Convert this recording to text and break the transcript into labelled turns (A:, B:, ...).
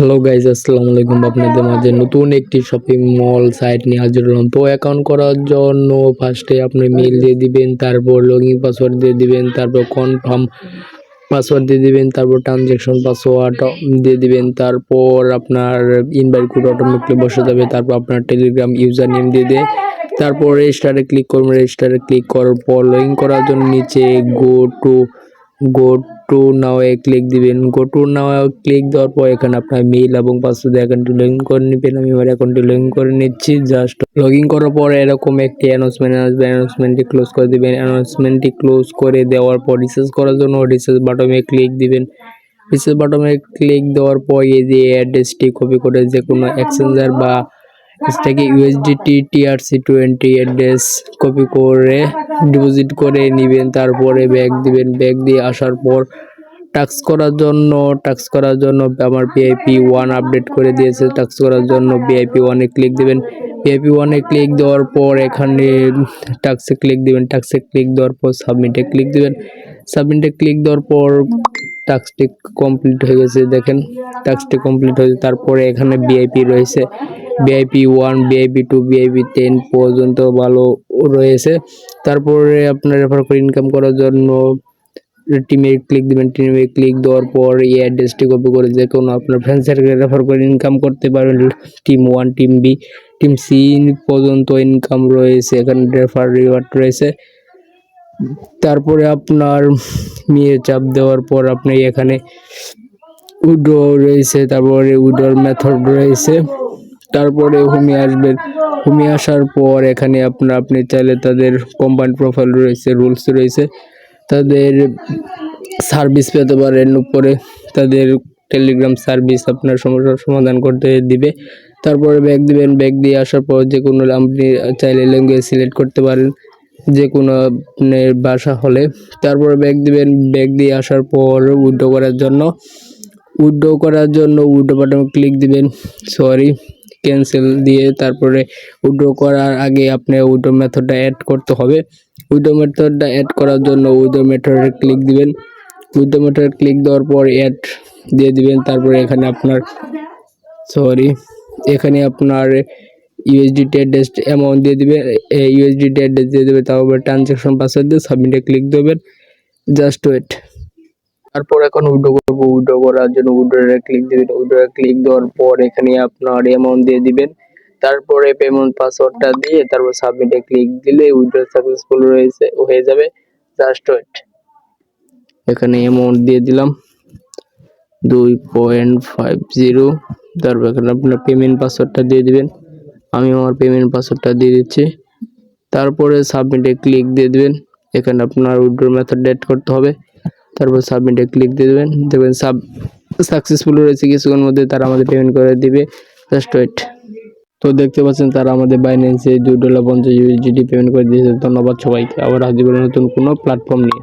A: Hello guys, আসসালামু আলাইকুম। আপনাদের মাঝে নতুন একটি শপিং মল সাইট নিয়ে হাজির হলাম। তো অ্যাকাউন্ট করার জন্য ফার্স্টে আপনি মেল দিয়ে দিবেন, তারপর লগইন পাসওয়ার্ড দিয়ে দিবেন, তারপর কনফার্ম পাসওয়ার্ড দিয়ে দিবেন, তারপর ট্রানজ্যাকশন পাসওয়ার্ড দিয়ে দিবেন, তারপর আপনার ইনভাইট কোড অটোমেটিকলি বসে যাবে। তারপর আপনার টেলিগ্রাম ইউজার নেম দিয়ে দিয়ে তারপর রেজিস্টারে ক্লিক করবেন। রেজিস্টারে ক্লিক করার পর লগইন করার জন্য নিচে go to now A click দিবেন। গো টু নাও ক্লিক দেওয়ার পর এখানে আপনার মেইল এবং পাসওয়ার্ড অ্যাকাউন্টটি লগইন করে নেবেন। আমি আমার অ্যাকাউন্টটি লগইন করে নিচ্ছি। জাস্ট লগইন করার পর এরকম একটি অ্যানাউন্সমেন্ট আসবে, অ্যানাউন্সমেন্টটি ক্লোজ করে দিবেন। অ্যানাউন্সমেন্টটি ক্লোজ করে দেওয়ার পর রিসার্চ করার জন্য রিসার্চ বাটনে ক্লিক দিবেন। রিসার্চ বাটনে ক্লিক দেওয়ার পর এই যে অ্যাড্রেসটি কপি করে যে কোনো এক্সচেঞ্জার বা থেকে ইউএসডিটি TRC20 অ্যাড্রেস কপি করে ডিপোজিট করে নেবেন। তারপরে ব্যাক দিবেন। ব্যাক দিয়ে আসার পর টাস্ক করার জন্য আমার VIP1 আপডেট করে দিয়েছে। টাস্ক করার জন্য VIP1 এ ক্লিক দিবেন। VIP1 এ ক্লিক দেওয়ার পর এখানে টাস্কে ক্লিক দিবেন। টাস্কে ক্লিক দেওয়ার পর সাবমিটে ক্লিক দিবেন। সাবমিটে ক্লিক দেওয়ার পর টাস্কটি কমপ্লিট হয়ে গেছে। দেখেন টাস্কটি কমপ্লিট হয়েছে। তারপরে এখানে VIP রয়েছে, VIP1, VIP2, VIP10 পর্যন্ত ভালো রয়েছে। তারপরে আপনার রেফার করে ইনকাম করার জন্য টিমে ক্লিক দিবেন। টিমে ক্লিক দেওয়ার পর এই অ্যাড্রেসটি কপি করে যে কোনো আপনার ফ্রেন্ড সার্কেলে রেফার করে ইনকাম করতে পারবেন। Team 1, team B, team C পর্যন্ত ইনকাম রয়েছে। এখানে রেফার রিওয়ার্ড রয়েছে। তারপরে আপনার নিয়ে চাপ দেওয়ার পর আপনি এখানে উইড্রো রয়েছে, তারপরে উইড্রোর মেথড রয়েছে। তারপরে হোমে আসবেন। হোমে আসার পর এখানে আপনি চাইলে তাদের কোম্পানি প্রোফাইল রয়েছে, রুলস রয়েছে, তাদের সার্ভিস পেতে পারেন। উপরে তাদের টেলিগ্রাম সার্ভিস আপনার সমস্যার সমাধান করতে দিবে। তারপরে ব্যাক দিবেন। ব্যাক দিয়ে আসার পর যে কোনো আপনি চাইলে ল্যাঙ্গুয়েজ সিলেক্ট করতে পারেন, যে কোনো আপনার ভাষা হলে। তারপরে ব্যাক দিবেন। ব্যাক দিয়ে আসার পর উইথড্র করার জন্য উইথড্র বাটনে ক্লিক দিবেন, ক্যান্সেল দিয়ে। তারপরে উইথড্র করার আগে আপনি উইথড্র মেথডটা অ্যাড করতে হবে। উইথড্র মেথডটা অ্যাড করার জন্য উইথড্র মেথডে ক্লিক দিবেন। উইথড্র মেথডে ক্লিক দেওয়ার পর অ্যাড দিয়ে দিবেন। তারপরে এখানে আপনার USDT অ্যাড্রেস অ্যামাউন্ট দিয়ে দিবে, USDT অ্যাড্রেস দিয়ে দেবে। তারপরে ট্রানজ্যাকশন পাসওয়ার্ড দিয়ে সাবমিটে ক্লিক দেবেন। Just wait. তারপর এখন উইথড্র করবো। উইথড্র করার জন্য উইথড্রয়ে ক্লিক দিবেন। উইথড্রয়ে ক্লিক দেওয়ার পর এখানে আপনার অ্যামাউন্ট দিয়ে দিবেন। তারপরে পেমেন্ট পাসওয়ার্ডটা দিয়ে তারপর সাবমিটে ক্লিক দিলে উইথড্র সাকসেসফুল হয়ে যাবে। Just wait. এখানে অ্যামাউন্ট দিয়ে দিলাম 2.50। তারপর এখানে আপনার পেমেন্ট পাসওয়ার্ডটা দিয়ে দিবেন। আমি আমার পেমেন্ট পাসওয়ার্ডটা দিয়ে দিচ্ছি। তারপরে সাবমিটে ক্লিক দিয়ে দিবেন। এখানে আপনার উইথড্র মেথড অ্যাড করতে হবে। তারপর সাবমিটে ক্লিক দিয়ে দেবেন। দেখবেন সাকসেসফুল রয়েছে। কিছুক্ষণের মধ্যে তারা আমাদের পেমেন্ট করে দিবে। Just wait. তো দেখতে পাচ্ছেন তারা আমাদের বাইন্যান্সে $2.50 USDT পেমেন্ট করে দিয়েছে। ধন্যবাদ সবাইকে। আবার হাজির নতুন কোনো প্ল্যাটফর্ম নিয়ে।